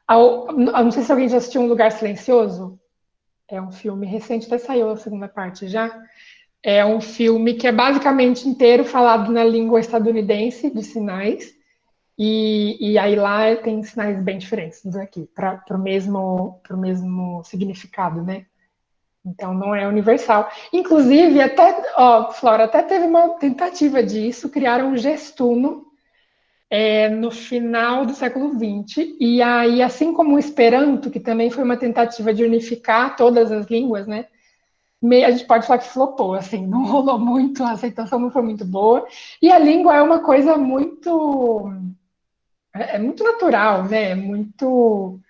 não sei se alguém já assistiu Um Lugar Silencioso. É um filme recente, até saiu a segunda parte já. É um filme que é basicamente inteiro falado na língua estadunidense de sinais. E aí lá tem sinais bem diferentes daqui, para o mesmo significado, né? Então não é universal. Inclusive, Flora, até teve uma tentativa disso, criaram um gestuno no final do século XX. E aí, assim como o Esperanto, que também foi uma tentativa de unificar todas as línguas, né? a gente pode falar que flopou, assim, não rolou muito, a aceitação não foi muito boa. E a língua é uma coisa muito, é muito natural, né? É muito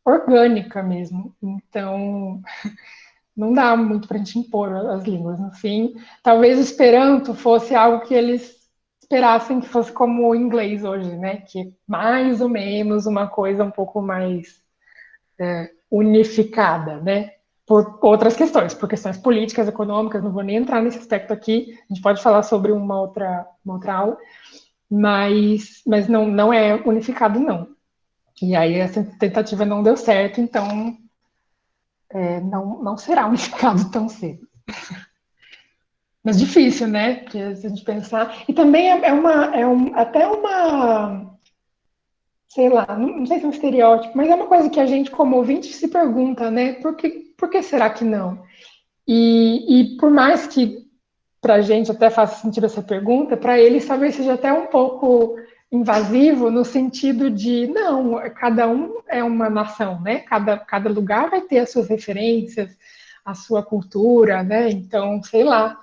orgânica mesmo. Então, não dá muito para a gente impor as línguas. No fim, talvez o Esperanto fosse algo que eles esperassem que fosse como o inglês hoje, né? Que é mais ou menos uma coisa um pouco mais unificada, né? Por outras questões, por questões políticas, econômicas, não vou nem entrar nesse aspecto aqui, a gente pode falar sobre uma outra aula, mas não é unificado, não. E aí essa tentativa não deu certo, então não será unificado tão cedo. Mas difícil, né? Porque se a gente pensar. E também até uma, sei lá, não sei se é um estereótipo, mas é uma coisa que a gente, como ouvinte, se pergunta, né? Por que será que não? E por mais que para a gente até faça sentido essa pergunta, para eles talvez seja até um pouco invasivo no sentido de, não, cada um é uma nação, né? Cada lugar vai ter as suas referências, a sua cultura, né? Então, sei lá,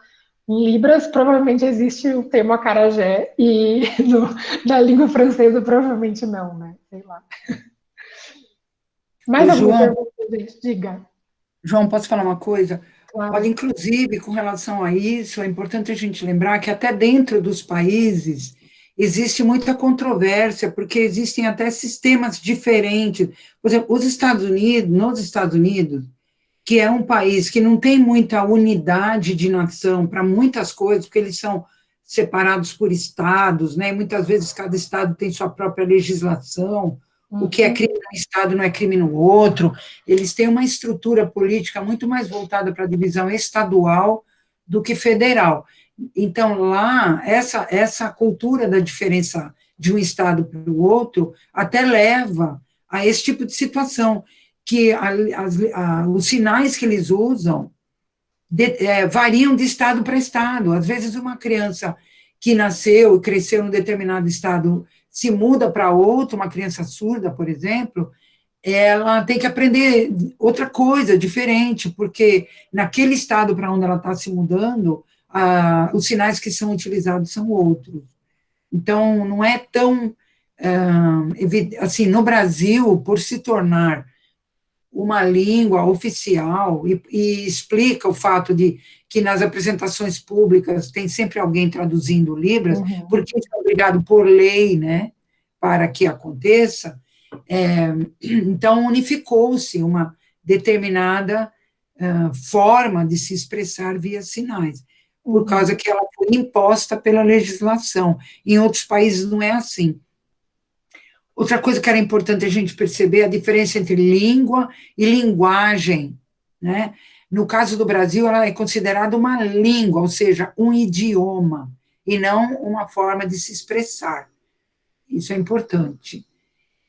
em Libras provavelmente existe o termo acarajé e na língua francesa provavelmente não, né? Sei lá. Mais Ô, alguma João, pergunta, gente? Diga. João, posso falar uma coisa? Olha, Claro. inclusive, com relação a isso, é importante a gente lembrar que até dentro dos países existe muita controvérsia, porque existem até sistemas diferentes. Por exemplo, nos Estados Unidos, que é um país que não tem muita unidade de nação para muitas coisas, porque eles são separados por estados, né? E muitas vezes cada estado tem sua própria legislação, o que é Uhum. crime num estado não é crime no outro. Eles têm uma estrutura política muito mais voltada para a divisão estadual do que federal. Então, lá, essa cultura da diferença de um estado para o outro até leva a esse tipo de situação, que os sinais que eles usam variam de estado para estado. Às vezes, uma criança que nasceu e cresceu em determinado estado se muda para outro, uma criança surda, por exemplo, ela tem que aprender outra coisa, diferente, porque naquele estado para onde ela está se mudando, os sinais que são utilizados são outros. Então, não é tão. Assim, no Brasil, por se tornar uma língua oficial e explica o fato de que nas apresentações públicas tem sempre alguém traduzindo Libras, Uhum. porque isso é obrigado por lei, né, para que aconteça. Então, unificou-se uma determinada forma de se expressar via sinais, por causa Uhum. que ela foi imposta pela legislação. Em outros países não é assim. Outra coisa que era importante a gente perceber é a diferença entre língua e linguagem, né? No caso do Brasil, ela é considerada uma língua, ou seja, um idioma, e não uma forma de se expressar. Isso é importante.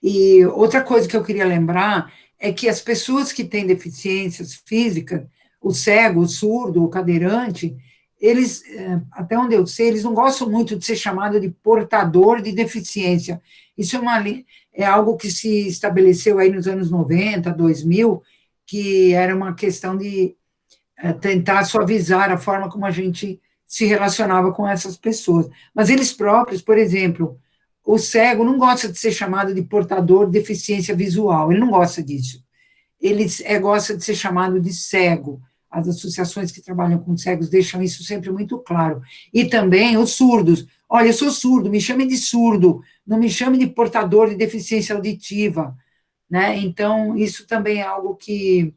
E outra coisa que eu queria lembrar é que as pessoas que têm deficiências físicas, o cego, o surdo, o cadeirante, eles, até onde eu sei, eles não gostam muito de ser chamado de portador de deficiência. Isso é algo que se estabeleceu aí nos anos 90, 2000, que era uma questão de tentar suavizar a forma como a gente se relacionava com essas pessoas. Mas eles próprios, por exemplo, o cego não gosta de ser chamado de portador de deficiência visual, ele não gosta disso. Ele gosta de ser chamado de cego. As associações que trabalham com cegos deixam isso sempre muito claro. E também os surdos. Olha, eu sou surdo, me chame de surdo, não me chame de portador de deficiência auditiva. Né? Então, isso também é algo que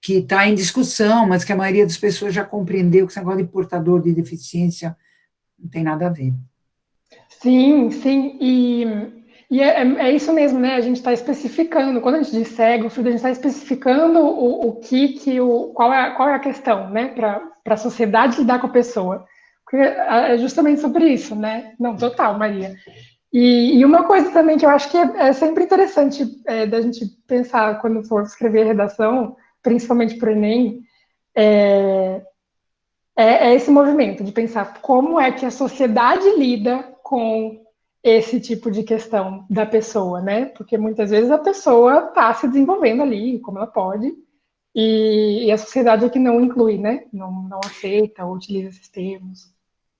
está em discussão, mas que a maioria das pessoas já compreendeu que esse negócio de portador de deficiência não tem nada a ver. Sim, sim, é isso mesmo, né? A gente está especificando, quando a gente diz cego, surdo, a gente está especificando qual é a questão, né? Para a sociedade lidar com a pessoa. Porque é justamente sobre isso, né? Não, total, Maria. E uma coisa também que eu acho que é sempre interessante da gente pensar quando for escrever redação, principalmente para o Enem, é esse movimento de pensar como é que a sociedade lida com esse tipo de questão da pessoa, né? Porque muitas vezes a pessoa está se desenvolvendo ali, como ela pode, e a sociedade é que não inclui, né? Não aceita ou utiliza esses termos.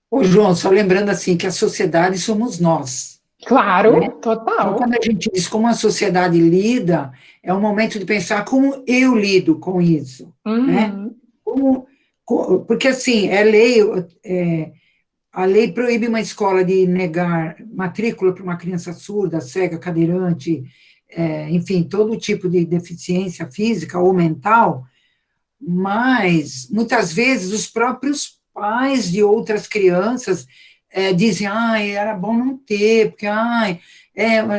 Ô, João, só lembrando assim que a sociedade somos nós, Claro, né? Então, total. quando a gente diz como a sociedade lida, é um momento de pensar como eu lido com isso, né? Uhum, Porque, assim, a lei proíbe uma escola de negar matrícula para uma criança surda, cega, cadeirante, enfim, todo tipo de deficiência física ou mental, mas, muitas vezes, os próprios pais de outras crianças dizem, ai, era bom não ter, porque, ai,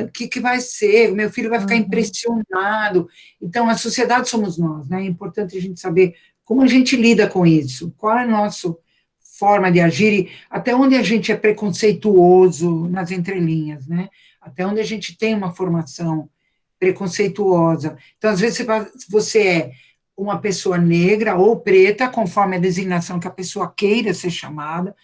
o que vai ser? O meu filho vai ficar uhum, impressionado. Então, a sociedade somos nós, né? É importante a gente saber como a gente lida com isso, qual é a nossa forma de agir e até onde a gente é preconceituoso nas entrelinhas, né? Até onde a gente tem uma formação preconceituosa. Então, às vezes, você é uma pessoa negra ou preta, conforme a designação que a pessoa queira ser chamada,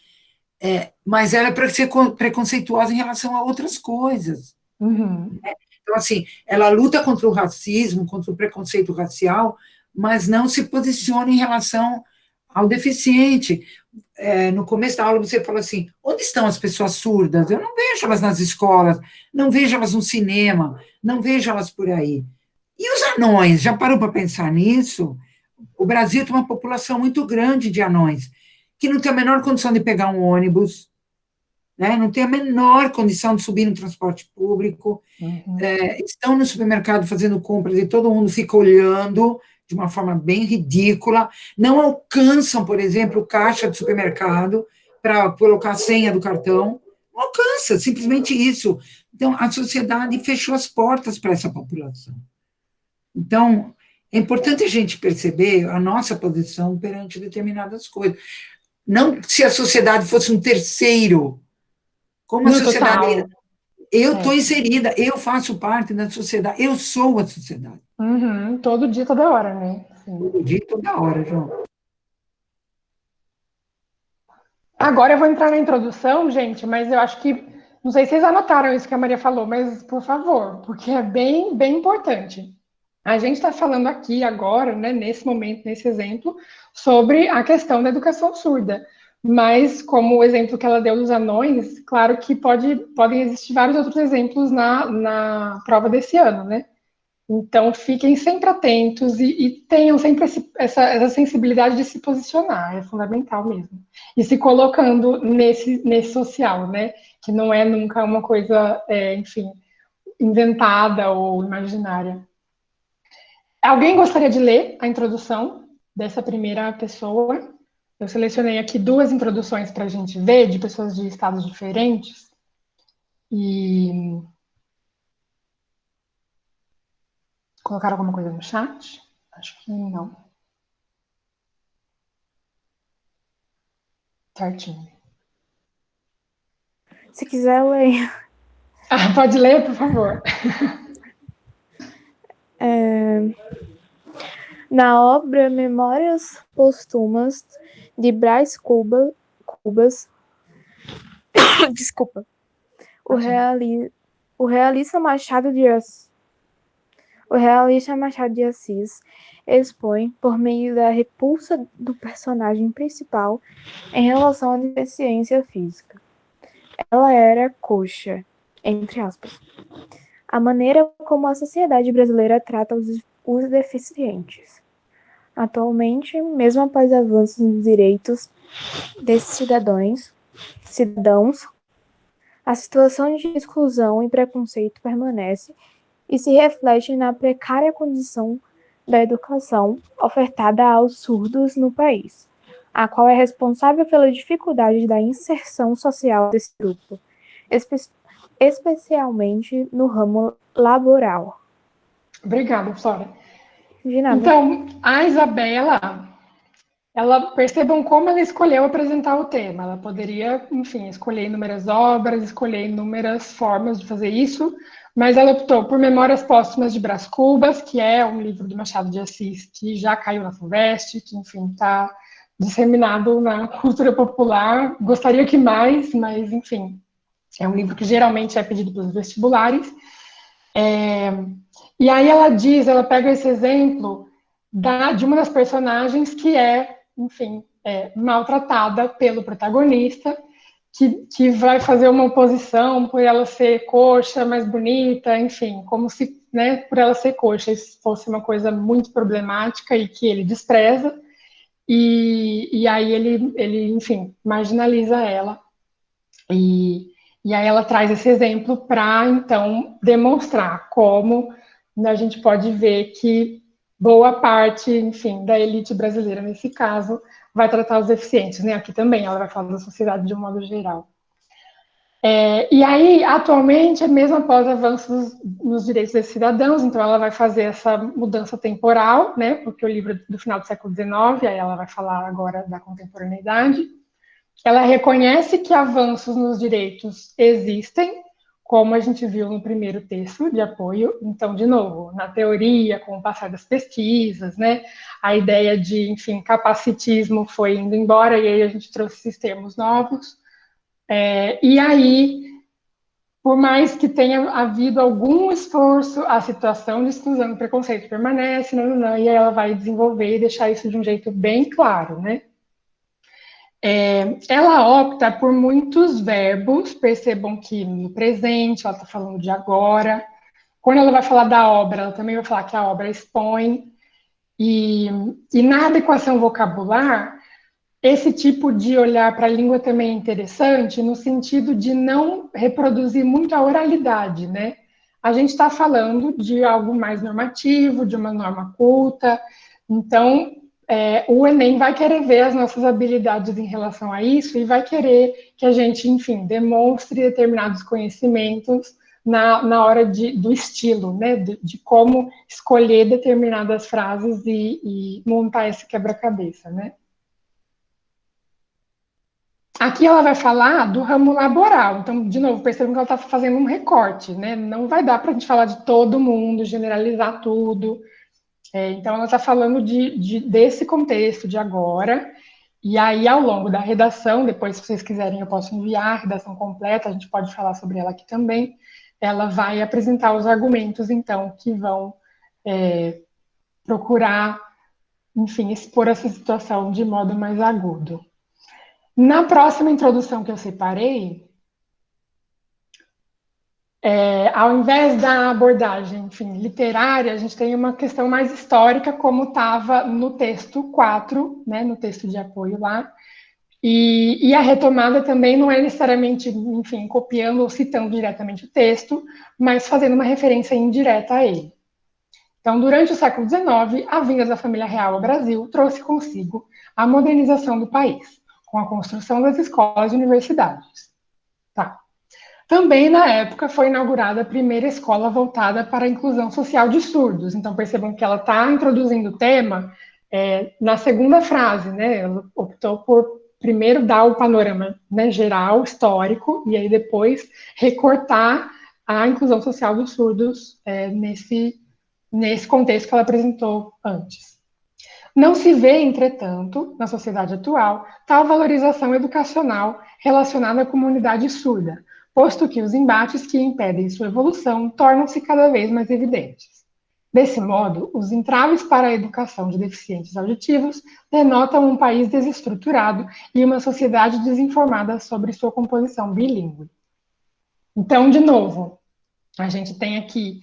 mas ela é para ser preconceituosa em relação a outras coisas. uhum. Então, assim, ela luta contra o racismo, contra o preconceito racial, mas não se posiciona em relação ao deficiente. No começo da aula você fala assim, onde estão as pessoas surdas? Eu não vejo elas nas escolas, não vejo elas no cinema, não vejo elas por aí. E os anões, já parou para pensar nisso? O Brasil tem uma população muito grande de anões, que não tem a menor condição de pegar um ônibus, né? Não tem a menor condição de subir no transporte público, Uhum. estão no supermercado fazendo compras e todo mundo fica olhando de uma forma bem ridícula, não alcançam, por exemplo, o caixa do supermercado para colocar a senha do cartão, não alcança, simplesmente isso. Então, a sociedade fechou as portas para essa população. Então, é importante a gente perceber a nossa posição perante determinadas coisas. Não se a sociedade fosse um terceiro, como a No sociedade. total. Eu estou É. inserida, eu faço parte da sociedade, eu sou a sociedade. Uhum, todo dia, toda hora, né? Sim. Todo dia, toda hora, João. Agora eu vou entrar na introdução, gente, mas eu acho que. Não sei se vocês anotaram isso que a Maria falou, mas por favor, porque é bem, bem importante. A gente está falando aqui agora, né, nesse momento, nesse exemplo, sobre a questão da educação surda. Mas, como o exemplo que ela deu dos anões, claro que podem existir vários outros exemplos na prova desse ano, né? Então, fiquem sempre atentos e tenham sempre essa sensibilidade de se posicionar, é fundamental mesmo. E se colocando nesse social, né? Que não é nunca uma coisa, enfim, inventada ou imaginária. Alguém gostaria de ler a introdução dessa primeira pessoa? Eu selecionei aqui duas introduções para a gente ver, de pessoas de estados diferentes. E colocaram alguma coisa no chat? Acho que não. Certinho. Se quiser, eu leio. Ah, pode ler, por favor. Na obra Memórias Póstumas de Brás Cubas, desculpa, o realista Machado de Assis expõe, por meio da repulsa do personagem principal em relação à deficiência física. Ela era coxa, entre aspas. A maneira como a sociedade brasileira trata os deficientes. Atualmente, mesmo após avanços nos direitos desses cidadãos, a situação de exclusão e preconceito permanece e se reflete na precária condição da educação ofertada aos surdos no país, a qual é responsável pela dificuldade da inserção social desse grupo, especialmente no ramo laboral. Obrigada, Flora. De nada. Então, a Isabela, percebam como ela escolheu apresentar o tema. Ela poderia, enfim, escolher inúmeras obras, escolher inúmeras formas de fazer isso, mas ela optou por Memórias Póstumas de Brás Cubas, que é um livro do Machado de Assis que já caiu na FUVEST, que, enfim, está disseminado na cultura popular. Gostaria que mais, mas, enfim, é um livro que geralmente é pedido pelos vestibulares. E aí ela pega esse exemplo de uma das personagens que é, enfim, maltratada pelo protagonista, que vai fazer uma oposição por ela ser coxa, mais bonita, enfim, como se, né, por ela ser coxa, isso fosse uma coisa muito problemática e que ele despreza, e aí ele, enfim, marginaliza ela. E aí ela traz esse exemplo para, então, demonstrar como, né, a gente pode ver que boa parte, enfim, da elite brasileira, nesse caso, vai tratar os deficientes, né? Aqui também ela vai falar da sociedade de um modo geral. E aí, atualmente, mesmo após avanços nos direitos dos cidadãos, então ela vai fazer essa mudança temporal, né? Porque o livro é do final do século XIX, aí ela vai falar agora da contemporaneidade. Ela reconhece que avanços nos direitos existem, como a gente viu no primeiro texto de apoio. Então, de novo, na teoria, com o passar das pesquisas, né, a ideia de, enfim, capacitismo foi indo embora, e aí a gente trouxe esses termos novos. E aí, por mais que tenha havido algum esforço, a situação de exclusão e preconceito permanece, e aí ela vai desenvolver e deixar isso de um jeito bem claro, né? Ela opta por muitos verbos, percebam que no presente, ela está falando de agora. Quando ela vai falar da obra, ela também vai falar que a obra expõe. E na adequação vocabular, esse tipo de olhar para a língua também é interessante, no sentido de não reproduzir muito a oralidade, né? A gente está falando de algo mais normativo, de uma norma culta, então o Enem vai querer ver as nossas habilidades em relação a isso e vai querer que a gente, enfim, demonstre determinados conhecimentos na hora do estilo, né? De como escolher determinadas frases e montar esse quebra-cabeça, né? Aqui ela vai falar do ramo laboral, então, de novo, percebam que ela está fazendo um recorte, né? Não vai dar para a gente falar de todo mundo, generalizar tudo. Então, ela está falando desse contexto de agora, e aí, ao longo da redação, depois, se vocês quiserem, eu posso enviar a redação completa, a gente pode falar sobre ela aqui também. Ela vai apresentar os argumentos, então, que vão procurar, enfim, expor essa situação de modo mais agudo. Na próxima introdução que eu separei, ao invés da abordagem, enfim, literária, a gente tem uma questão mais histórica, como estava no texto 4, né, no texto de apoio lá, e a retomada também não é necessariamente, enfim, copiando ou citando diretamente o texto, mas fazendo uma referência indireta a ele. Então, durante o século XIX, a vinda da família real ao Brasil trouxe consigo a modernização do país, com a construção das escolas e universidades. Tá. Também, na época, foi inaugurada a primeira escola voltada para a inclusão social de surdos. Então, percebam que ela está introduzindo o tema na segunda frase, né? Ela optou por primeiro dar o panorama, né, geral, histórico, e aí depois recortar a inclusão social dos surdos nesse contexto que ela apresentou antes. Não se vê, entretanto, na sociedade atual, tal valorização educacional relacionada à comunidade surda, posto que os embates que impedem sua evolução tornam-se cada vez mais evidentes. Desse modo, os entraves para a educação de deficientes auditivos denotam um país desestruturado e uma sociedade desinformada sobre sua composição bilíngue. Então, de novo, a gente tem aqui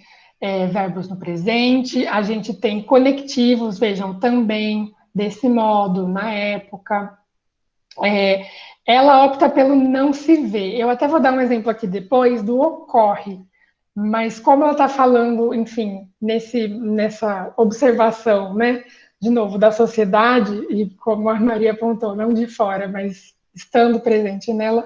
verbos no presente, a gente tem conectivos, vejam, também desse modo, na época. Ela opta pelo não se ver. Eu até vou dar um exemplo aqui depois do ocorre, mas como ela está falando, enfim, nessa observação, né, de novo, da sociedade, e como a Maria apontou, não de fora, mas estando presente nela,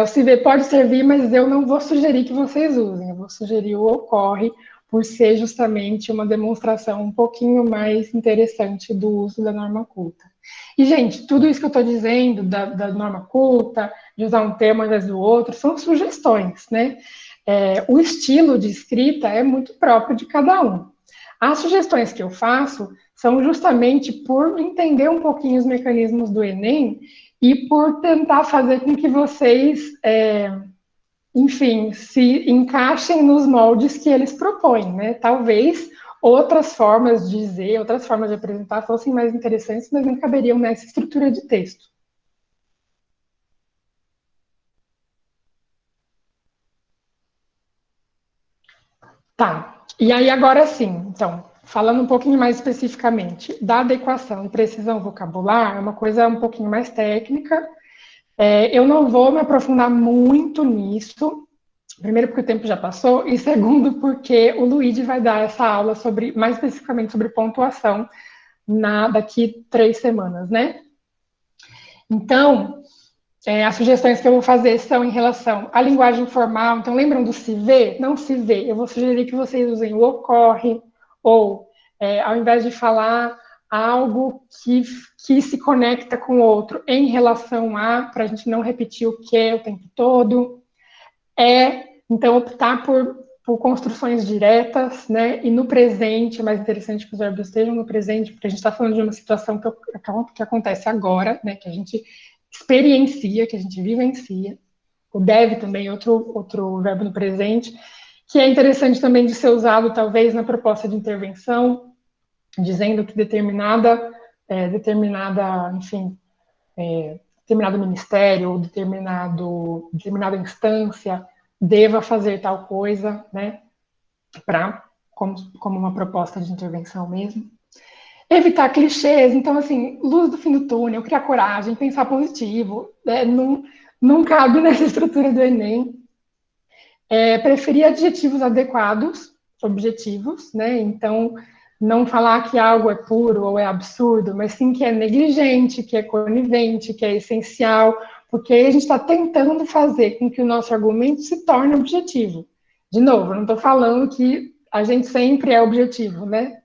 o se ver pode servir, mas eu não vou sugerir que vocês usem, eu vou sugerir o ocorre, por ser justamente uma demonstração um pouquinho mais interessante do uso da norma culta. E, gente, tudo isso que eu estou dizendo, da norma culta, de usar um termo ao invés do outro, são sugestões, né? O estilo de escrita é muito próprio de cada um. As sugestões que eu faço são justamente por entender um pouquinho os mecanismos do Enem e por tentar fazer com que vocês, enfim, se encaixem nos moldes que eles propõem, né? Talvez outras formas de dizer, outras formas de apresentar fossem mais interessantes, mas não caberiam nessa estrutura de texto. Tá, e aí agora sim, então, falando um pouquinho mais especificamente da adequação e precisão vocabular, é uma coisa um pouquinho mais técnica. Eu não vou me aprofundar muito nisso, primeiro porque o tempo já passou, e segundo porque o Luigi vai dar essa aula sobre, mais especificamente sobre pontuação daqui 3 semanas, né? Então, as sugestões que eu vou fazer são em relação à linguagem formal. Então, lembram do se vê? Não se vê. Eu vou sugerir que vocês usem o ocorre, ou, ao invés de falar algo que se conecta com o outro em relação a, para a gente não repetir o que o tempo todo, então, optar por construções diretas, né? E no presente, é mais interessante que os verbos estejam no presente, porque a gente está falando de uma situação que acontece agora, né? Que a gente experiencia, que a gente vivencia. O deve também, outro verbo no presente, que é interessante também de ser usado, talvez, na proposta de intervenção, dizendo que determinado ministério ou determinada instância deva fazer tal coisa, né, como uma proposta de intervenção mesmo. Evitar clichês, então, assim, luz do fim do túnel, criar coragem, pensar positivo, não cabe nessa estrutura do Enem. Preferir adjetivos adequados, objetivos, né, então, não falar que algo é puro ou é absurdo, mas sim que é negligente, que é conivente, que é essencial, porque aí a gente está tentando fazer com que o nosso argumento se torne objetivo. De novo, eu não estou falando que a gente sempre é objetivo, né?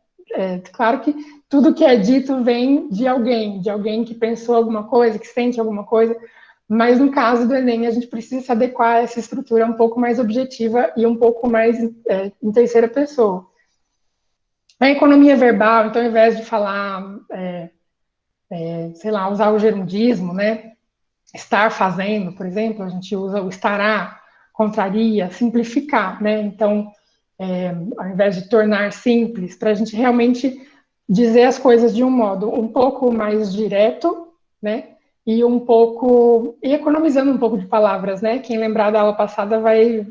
Claro que tudo que é dito vem de alguém que pensou alguma coisa, que sente alguma coisa, mas no caso do Enem, a gente precisa se adequar a essa estrutura um pouco mais objetiva e um pouco mais em terceira pessoa. A economia verbal, então, ao invés de falar, sei lá, usar o gerundismo, né? Estar fazendo, por exemplo, a gente usa o estará, contraria, simplificar, né? Então, ao invés de tornar simples, para a gente realmente dizer as coisas de um modo um pouco mais direto, né? E economizando um pouco de palavras, né? Quem lembrar da aula passada vai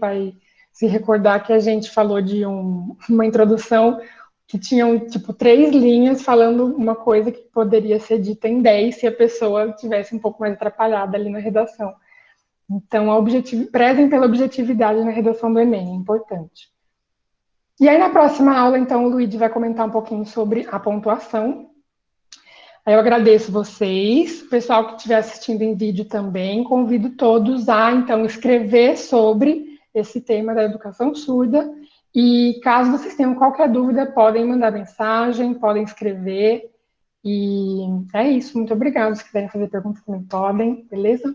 se recordar que a gente falou de uma introdução que tinham, tipo, 3 linhas falando uma coisa que poderia ser dita em 10 se a pessoa tivesse um pouco mais atrapalhada ali na redação. Então, prezem pela objetividade na redação do Enem, é importante. E aí, na próxima aula, então, o Luigi vai comentar um pouquinho sobre a pontuação. Aí eu agradeço vocês, o pessoal que estiver assistindo em vídeo também, convido todos a, então, escrever sobre esse tema da educação surda, e caso vocês tenham qualquer dúvida, podem mandar mensagem, podem escrever, e é isso, muito obrigada. Se quiserem fazer perguntas também podem, beleza?